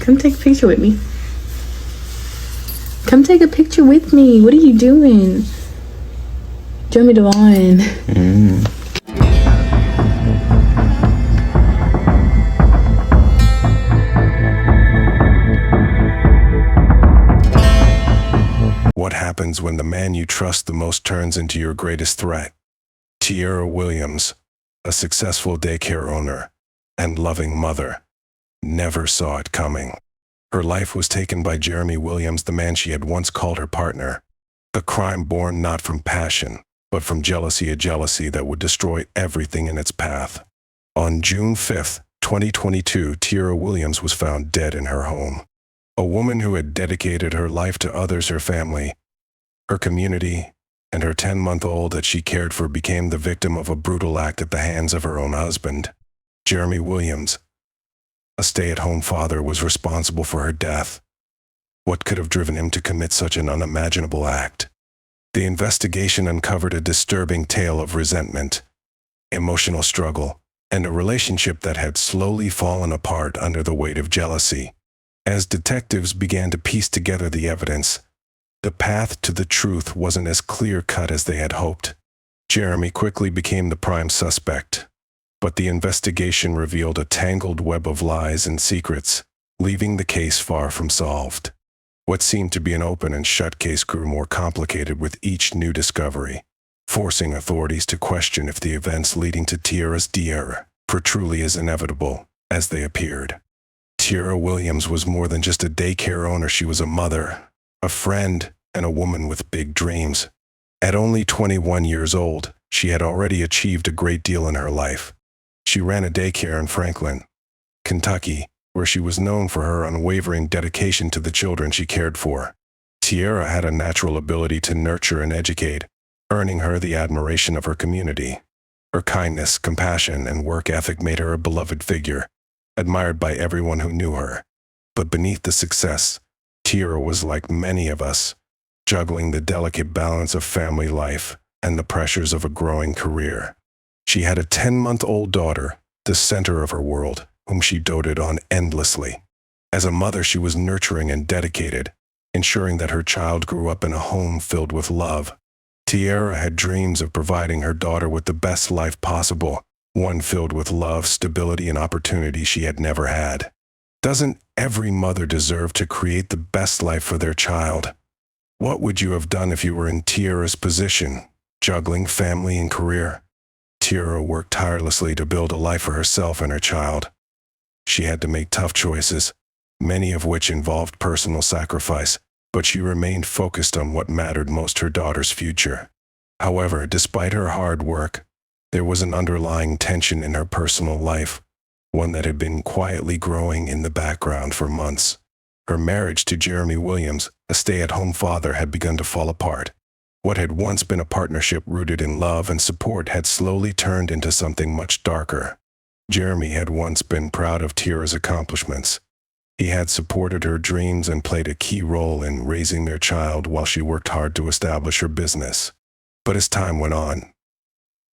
Come take a picture with me. Come take a picture with me. What are you doing? Join me, Devon. What happens when the man you trust the most turns into your greatest threat? Tierra Williams, a successful daycare owner and loving mother, never saw it coming. Her life was taken by Jeremy Williams, the man she had once called her partner. A crime born not from passion, but from jealousy, a jealousy that would destroy everything in its path. On June 5th, 2022, Tierra Williams was found dead in her home. A woman who had dedicated her life to others, her family, her community, and her 10-month-old that she cared for became the victim of a brutal act at the hands of her own husband. Jeremy Williams, a stay-at-home father, was responsible for her death. What could have driven him to commit such an unimaginable act? The investigation uncovered a disturbing tale of resentment, emotional struggle, and a relationship that had slowly fallen apart under the weight of jealousy. As detectives began to piece together the evidence, the path to the truth wasn't as clear-cut as they had hoped. Jeremy quickly became the prime suspect, but the investigation revealed a tangled web of lies and secrets, leaving the case far from solved. What seemed to be an open and shut case grew more complicated with each new discovery, forcing authorities to question if the events leading to Tiara's death were truly as inevitable as they appeared. Tierra Williams was more than just a daycare owner. She was a mother, a friend, and a woman with big dreams. At only 21 years old, she had already achieved a great deal in her life. She ran a daycare in Franklin, Kentucky, where she was known for her unwavering dedication to the children she cared for. Tiara had a natural ability to nurture and educate, earning her the admiration of her community. Her kindness, compassion, and work ethic made her a beloved figure, admired by everyone who knew her. But beneath the success, Tiara was like many of us, juggling the delicate balance of family life and the pressures of a growing career. She had a 10-month-old daughter, the center of her world, whom she doted on endlessly. As a mother, she was nurturing and dedicated, ensuring that her child grew up in a home filled with love. Tiara had dreams of providing her daughter with the best life possible, one filled with love, stability, and opportunity she had never had. Doesn't every mother deserve to create the best life for their child? What would you have done if you were in Tiara's position, juggling family and career? Tiara worked tirelessly to build a life for herself and her child. She had to make tough choices, many of which involved personal sacrifice, but she remained focused on what mattered most: her daughter's future. However, despite her hard work, there was an underlying tension in her personal life, one that had been quietly growing in the background for months. Her marriage to Jeremy Williams, a stay-at-home father, had begun to fall apart. What had once been a partnership rooted in love and support had slowly turned into something much darker. Jeremy had once been proud of Tiara's accomplishments. He had supported her dreams and played a key role in raising their child while she worked hard to establish her business. But as time went on,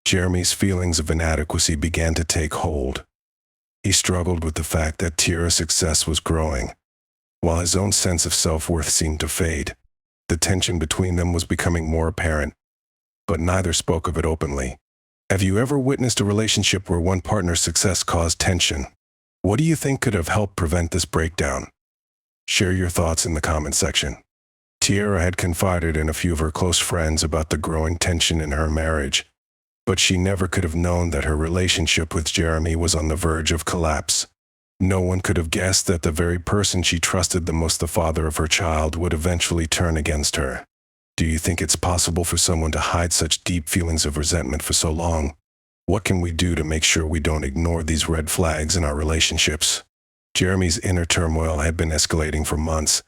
Jeremy's feelings of inadequacy began to take hold. He struggled with the fact that Tiara's success was growing, while his own sense of self-worth seemed to fade. The tension between them was becoming more apparent, but neither spoke of it openly. Have you ever witnessed a relationship where one partner's success caused tension? What do you think could have helped prevent this breakdown? Share your thoughts in the comment section. Tiara had confided in a few of her close friends about the growing tension in her marriage, but she never could have known that her relationship with Jeremy was on the verge of collapse. No one could have guessed that the very person she trusted the most, the father of her child, would eventually turn against her. Do you think it's possible for someone to hide such deep feelings of resentment for so long? What can we do to make sure we don't ignore these red flags in our relationships? Jeremy's inner turmoil had been escalating for months.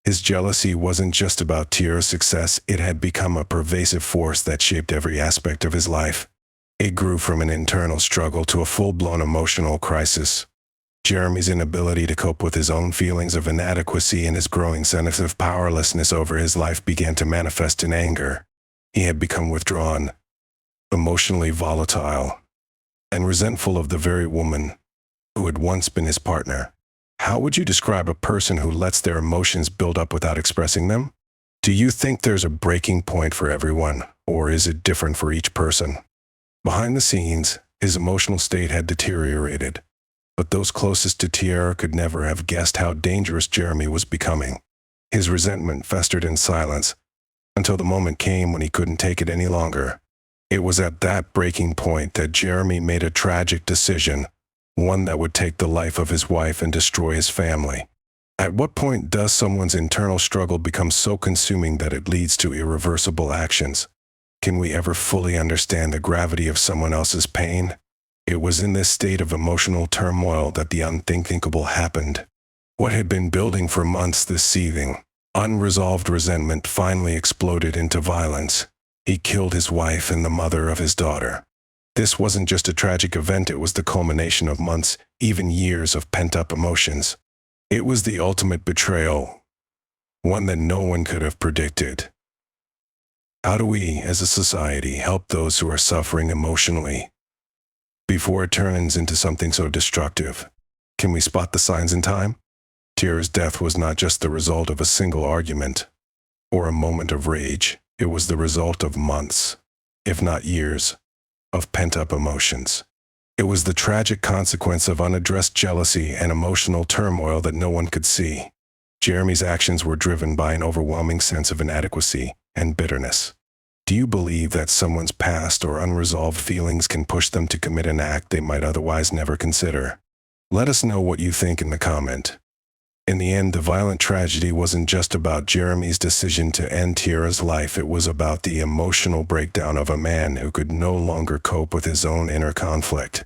His jealousy wasn't just about Tiara's success, it had become a pervasive force that shaped every aspect of his life. It grew from an internal struggle to a full-blown emotional crisis. Jeremy's inability to cope with his own feelings of inadequacy and his growing sense of powerlessness over his life began to manifest in anger. He had become withdrawn, emotionally volatile, and resentful of the very woman who had once been his partner. How would you describe a person who lets their emotions build up without expressing them? Do you think there's a breaking point for everyone, or is it different for each person? Behind the scenes, his emotional state had deteriorated, but those closest to Tiara could never have guessed how dangerous Jeremy was becoming. His resentment festered in silence, until the moment came when he couldn't take it any longer. It was at that breaking point that Jeremy made a tragic decision, one that would take the life of his wife and destroy his family. At what point does someone's internal struggle become so consuming that it leads to irreversible actions? Can we ever fully understand the gravity of someone else's pain? It was in this state of emotional turmoil that the unthinkable happened. What had been building for months, this seething, unresolved resentment finally exploded into violence. He killed his wife and the mother of his daughter. This wasn't just a tragic event, it was the culmination of months, even years of pent-up emotions. It was the ultimate betrayal, one that no one could have predicted. How do we, as a society, help those who are suffering emotionally before it turns into something so destructive? Can we spot the signs in time? Tiara's death was not just the result of a single argument or a moment of rage. It was the result of months, if not years, of pent-up emotions. It was the tragic consequence of unaddressed jealousy and emotional turmoil that no one could see. Jeremy's actions were driven by an overwhelming sense of inadequacy and bitterness. Do you believe that someone's past or unresolved feelings can push them to commit an act they might otherwise never consider? Let us know what you think in the comment. In the end, the violent tragedy wasn't just about Jeremy's decision to end Tiara's life. It was about the emotional breakdown of a man who could no longer cope with his own inner conflict.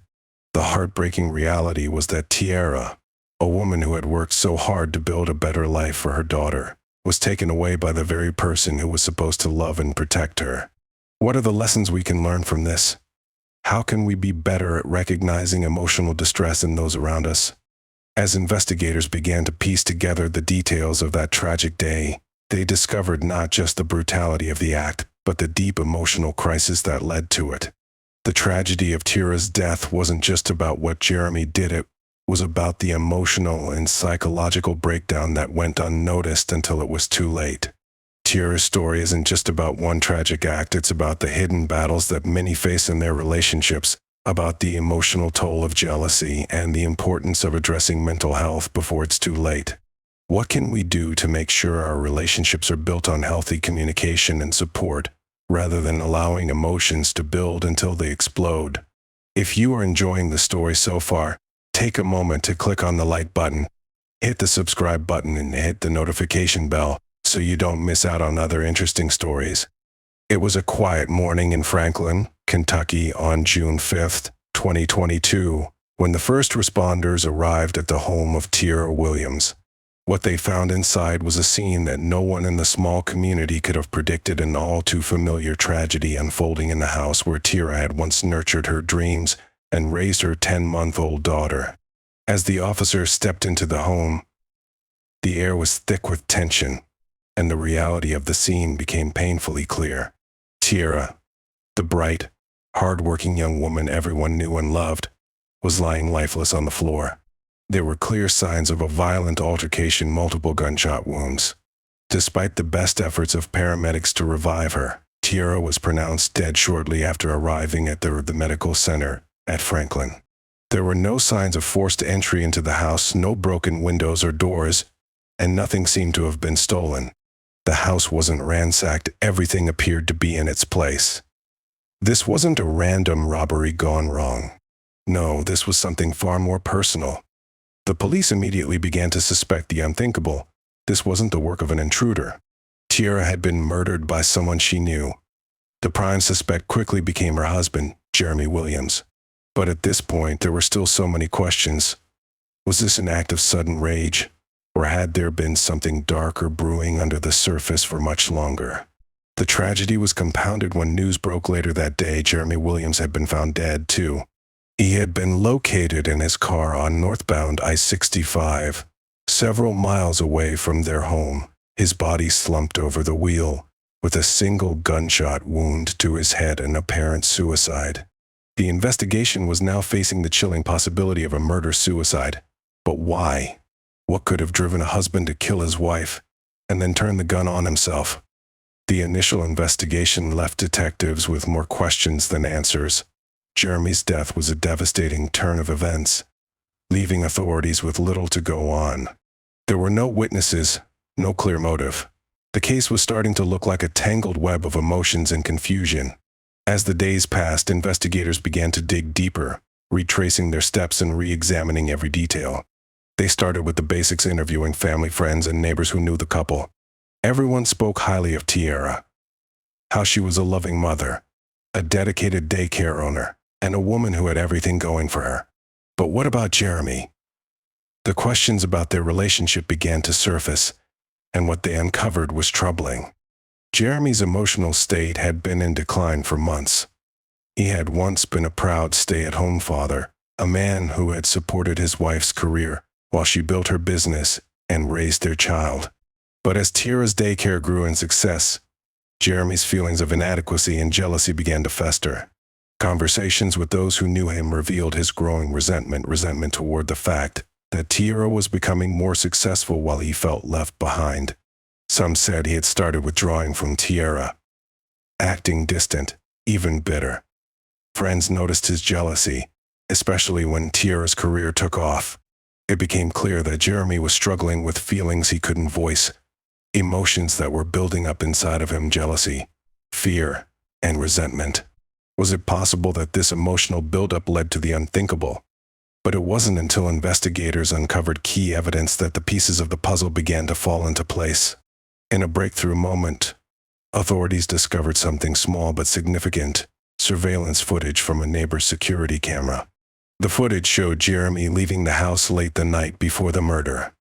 The heartbreaking reality was that Tiara, a woman who had worked so hard to build a better life for her daughter, was taken away by the very person who was supposed to love and protect her. What are the lessons we can learn from this? How can we be better at recognizing emotional distress in those around us? As investigators began to piece together the details of that tragic day, they discovered not just the brutality of the act, but the deep emotional crisis that led to it. The tragedy of Tiara's death wasn't just about what Jeremy did, it was about the emotional and psychological breakdown that went unnoticed until it was too late. Tiara's story isn't just about one tragic act, it's about the hidden battles that many face in their relationships, about the emotional toll of jealousy, and the importance of addressing mental health before it's too late. What can we do to make sure our relationships are built on healthy communication and support, rather than allowing emotions to build until they explode? If you are enjoying the story so far, take a moment to click on the like button, hit the subscribe button, and hit the notification bell so you don't miss out on other interesting stories. It was a quiet morning in Franklin, Kentucky on June 5, 2022, when the first responders arrived at the home of Tierra Williams. What they found inside was a scene that no one in the small community could have predicted, an all too familiar tragedy unfolding in the house where Tiara had once nurtured her dreams and raised her 10-month-old daughter. As the officers stepped into the home, the air was thick with tension, and the reality of the scene became painfully clear. Tiara, the bright, hard-working young woman everyone knew and loved, was lying lifeless on the floor. There were clear signs of a violent altercation, multiple gunshot wounds. Despite the best efforts of paramedics to revive her, Tiara was pronounced dead shortly after arriving at the medical center at Franklin. There were no signs of forced entry into the house, no broken windows or doors, and nothing seemed to have been stolen. The house wasn't ransacked, everything appeared to be in its place. This wasn't a random robbery gone wrong. No, this was something far more personal. The police immediately began to suspect the unthinkable. This wasn't the work of an intruder. Tiara had been murdered by someone she knew. The prime suspect quickly became her husband, Jeremy Williams. But at this point, there were still so many questions. Was this an act of sudden rage? Or had there been something darker brewing under the surface for much longer? The tragedy was compounded when news broke later that day. Jeremy Williams had been found dead, too. He had been located in his car on northbound I-65, several miles away from their home, his body slumped over the wheel, with a single gunshot wound to his head, an apparent suicide. The investigation was now facing the chilling possibility of a murder-suicide. But why? What could have driven a husband to kill his wife and then turn the gun on himself? The initial investigation left detectives with more questions than answers. Jeremy's death was a devastating turn of events, leaving authorities with little to go on. There were no witnesses, no clear motive. The case was starting to look like a tangled web of emotions and confusion. As the days passed, investigators began to dig deeper, retracing their steps and re-examining every detail. They started with the basics, interviewing family, friends, and neighbors who knew the couple. Everyone spoke highly of Tiara, how she was a loving mother, a dedicated daycare owner, and a woman who had everything going for her. But what about Jeremy? The questions about their relationship began to surface, and what they uncovered was troubling. Jeremy's emotional state had been in decline for months. He had once been a proud stay-at-home father, a man who had supported his wife's career while she built her business and raised their child. But as Tiara's daycare grew in success, Jeremy's feelings of inadequacy and jealousy began to fester. Conversations with those who knew him revealed his growing resentment toward the fact that Tiara was becoming more successful while he felt left behind. Some said he had started withdrawing from Tiara, acting distant, even bitter. Friends noticed his jealousy, especially when Tiara's career took off. It became clear that Jeremy was struggling with feelings he couldn't voice, emotions that were building up inside of him: jealousy, fear, and resentment. Was it possible that this emotional buildup led to the unthinkable? But it wasn't until investigators uncovered key evidence that the pieces of the puzzle began to fall into place. In a breakthrough moment, authorities discovered something small but significant: surveillance footage from a neighbor's security camera. The footage showed Jeremy leaving the house late the night before the murder.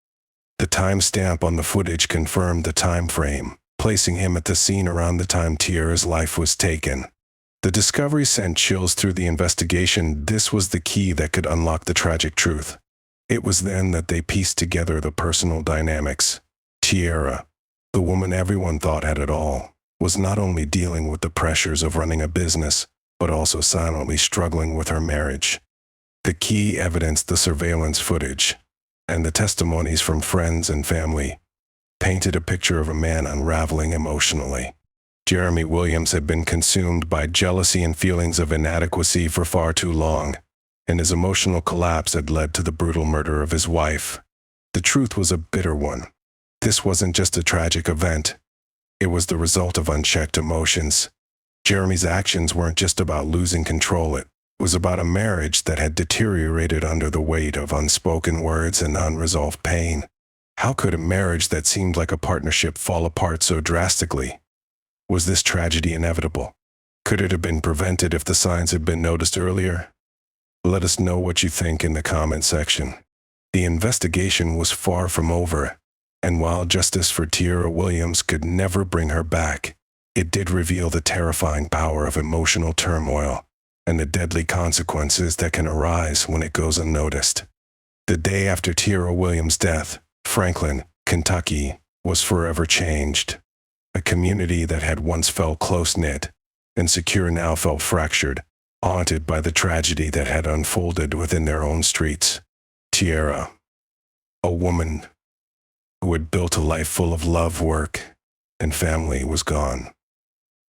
The timestamp on the footage confirmed the time frame, placing him at the scene around the time Tiara's life was taken. The discovery sent chills through the investigation. This was the key that could unlock the tragic truth. It was then that they pieced together the personal dynamics. Tiara, the woman everyone thought had it all, was not only dealing with the pressures of running a business, but also silently struggling with her marriage. The key evidence, the surveillance footage, and the testimonies from friends and family, painted a picture of a man unraveling emotionally. Jeremy Williams had been consumed by jealousy and feelings of inadequacy for far too long, and his emotional collapse had led to the brutal murder of his wife. The truth was a bitter one. This wasn't just a tragic event. It was the result of unchecked emotions. Jeremy's actions weren't just about losing control. It was about a marriage that had deteriorated under the weight of unspoken words and unresolved pain. How could a marriage that seemed like a partnership fall apart so drastically? Was this tragedy inevitable? Could it have been prevented if the signs had been noticed earlier? Let us know what you think in the comment section. The investigation was far from over, and while justice for Tierra Williams could never bring her back, it did reveal the terrifying power of emotional turmoil and the deadly consequences that can arise when it goes unnoticed. The day after Tierra Williams' death, Franklin, Kentucky, was forever changed. A community that had once felt close-knit and secure now felt fractured, haunted by the tragedy that had unfolded within their own streets. Tiara, a woman who had built a life full of love, work, and family, was gone.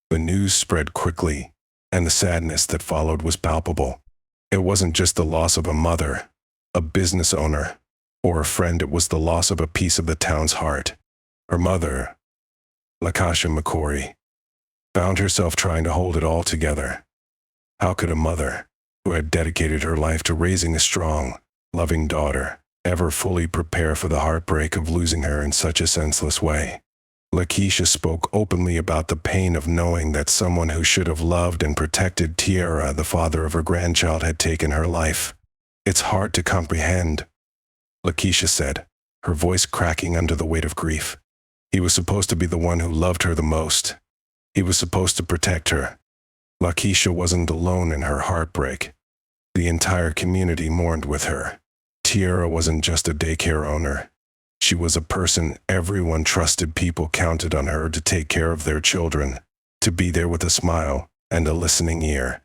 The news spread quickly, and the sadness that followed was palpable. It wasn't just the loss of a mother, a business owner, or a friend. It was the loss of a piece of the town's heart. Her mother, Lakeisha McCory, found herself trying to hold it all together. How could a mother, who had dedicated her life to raising a strong, loving daughter, ever fully prepare for the heartbreak of losing her in such a senseless way? Lakeisha spoke openly about the pain of knowing that someone who should have loved and protected Tiara, the father of her grandchild, had taken her life. "It's hard to comprehend," Lakeisha said, her voice cracking under the weight of grief. He was supposed to be the one who loved her the most. He was supposed to protect her. Lakeisha wasn't alone in her heartbreak. The entire community mourned with her. Tiara wasn't just a daycare owner. She was a person everyone trusted. People counted on her to take care of their children, to be there with a smile and a listening ear.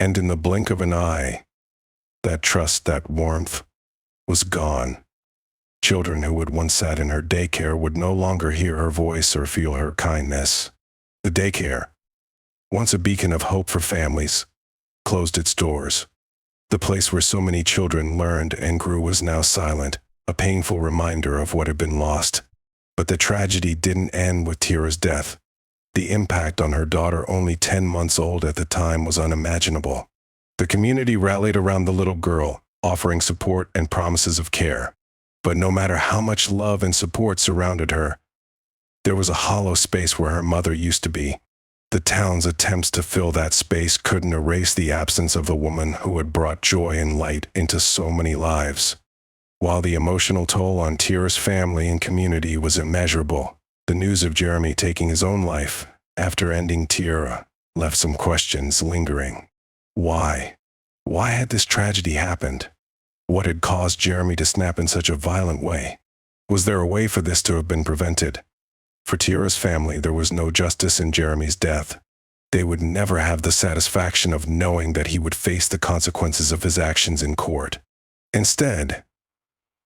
And in the blink of an eye, that trust, that warmth, was gone. children who had once sat in her daycare would no longer hear her voice or feel her kindness. The daycare, once a beacon of hope for families, closed its doors. The place where so many children learned and grew was now silent, a painful reminder of what had been lost. But the tragedy didn't end with Tiara's death. The impact on her daughter, only 10 months old at the time, was unimaginable. The community rallied around the little girl, offering support and promises of care. But no matter how much love and support surrounded her, there was a hollow space where her mother used to be. The town's attempts to fill that space couldn't erase the absence of the woman who had brought joy and light into so many lives. While the emotional toll on Tiara's family and community was immeasurable, the news of Jeremy taking his own life after ending Tiara left some questions lingering. Why? Why had this tragedy happened? What had caused Jeremy to snap in such a violent way? Was there a way for this to have been prevented? For Tiara's family, there was no justice in Jeremy's death. They would never have the satisfaction of knowing that he would face the consequences of his actions in court. Instead,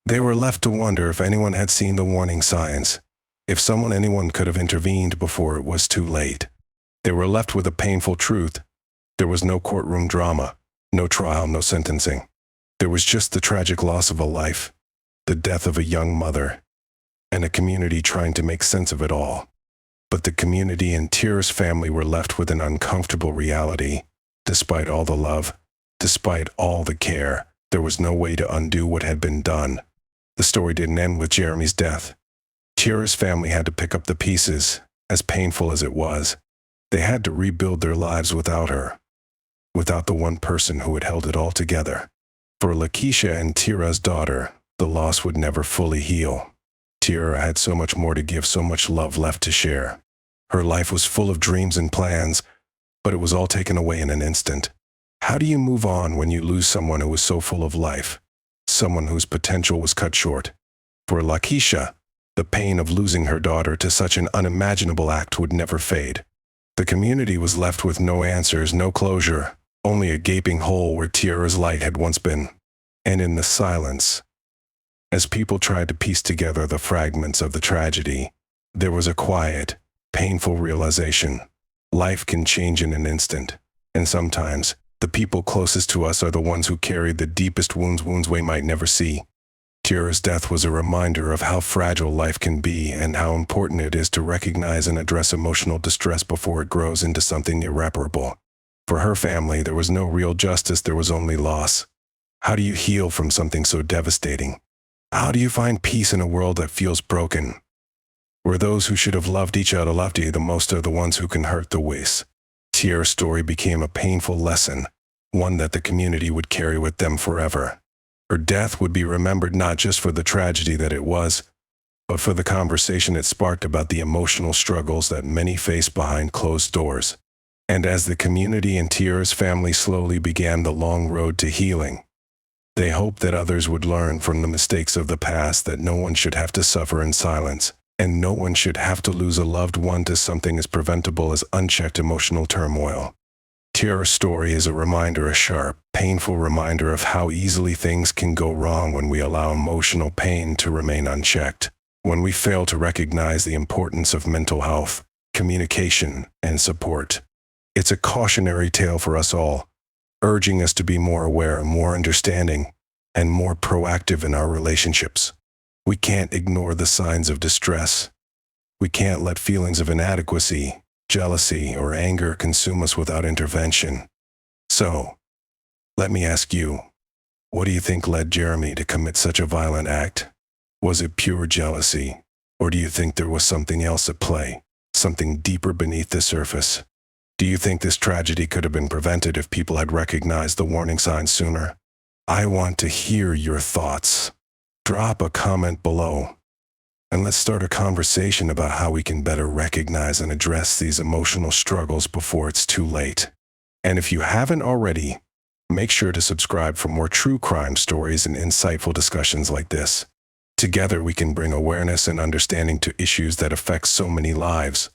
they were left to wonder if anyone had seen the warning signs, if anyone could have intervened before it was too late. They were left with a painful truth. There was no courtroom drama, no trial, no sentencing. There was just the tragic loss of a life, the death of a young mother, and a community trying to make sense of it all. But the community and Tiara's family were left with an uncomfortable reality. Despite all the love, despite all the care, there was no way to undo what had been done. The story didn't end with Jeremy's death. Tiara's family had to pick up the pieces, as painful as it was. They had to rebuild their lives without her, without the one person who had held it all together. For Lakeisha and Tiara's daughter, the loss would never fully heal. Tiara had so much more to give, so much love left to share. Her life was full of dreams and plans, but it was all taken away in an instant. How do you move on when you lose someone who was so full of life, someone whose potential was cut short? For Lakeisha, the pain of losing her daughter to such an unimaginable act would never fade. The community was left with no answers, no closure, only a gaping hole where Tiara's light had once been. And in the silence, as people tried to piece together the fragments of the tragedy, there was a quiet, painful realization. Life can change in an instant, and sometimes the people closest to us are the ones who carry the deepest wounds we might never see. Tiara's death was a reminder of how fragile life can be and how important it is to recognize and address emotional distress before it grows into something irreparable. For her family, there was no real justice, there was only loss. How do you heal from something so devastating? How do you find peace in a world that feels broken, where those who should have loved each other loved you the most are the ones who can hurt the least? Tiara's story became a painful lesson, one that the community would carry with them forever. Her death would be remembered not just for the tragedy that it was, but for the conversation it sparked about the emotional struggles that many face behind closed doors. And as the community and Tiara's family slowly began the long road to healing, they hoped that others would learn from the mistakes of the past, that no one should have to suffer in silence, and no one should have to lose a loved one to something as preventable as unchecked emotional turmoil. Tiara's story is a reminder, a sharp, painful reminder of how easily things can go wrong when we allow emotional pain to remain unchecked, when we fail to recognize the importance of mental health, communication, and support. It's a cautionary tale for us all, urging us to be more aware, more understanding, and more proactive in our relationships. We can't ignore the signs of distress. We can't let feelings of inadequacy, jealousy, or anger consume us without intervention. So, let me ask you, what do you think led Jeremy to commit such a violent act? Was it pure jealousy, or do you think there was something else at play, something deeper beneath the surface? Do you think this tragedy could have been prevented if people had recognized the warning signs sooner? I want to hear your thoughts. Drop a comment below, and let's start a conversation about how we can better recognize and address these emotional struggles before it's too late. And if you haven't already, make sure to subscribe for more true crime stories and insightful discussions like this. Together we can bring awareness and understanding to issues that affect so many lives.